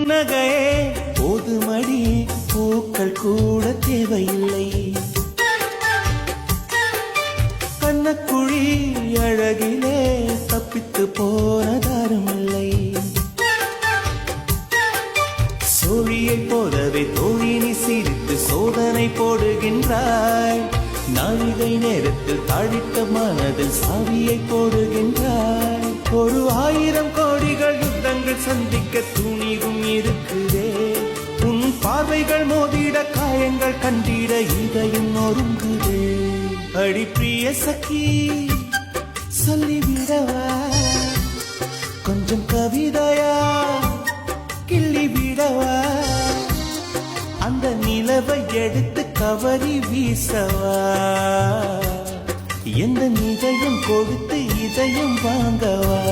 புன்னகையே போதுமடி, பூக்கள் கூட தேவையில்லை. கண்ணக்குழி அழகிலே தப்பித்து போனதாருமில்லை. சோழியை போலவே தோழினி சிரித்து சோதனை போடுகின்றாய். நாழிகை நேரத்தில் தாழித்த மனதில் சாவியை போடுகின்றாய். 1000 கோடிகள் யுத்தங்கள் சந்திக்க துணிவும் இருக்குதே. உன் பார்வைகள் மோதிட காயங்கள் கண்டிட இதயம் நொறுங்குதே. அடி பிரிய சகி சொல்லிவிடவா, கொஞ்சம் கவிதையா கிள்ளிவிடவா, அந்த நிலவை எடுத்து கவரி வீசவா, எந்த நிஜயம் கொடுத்து இதயம் வாங்கவா.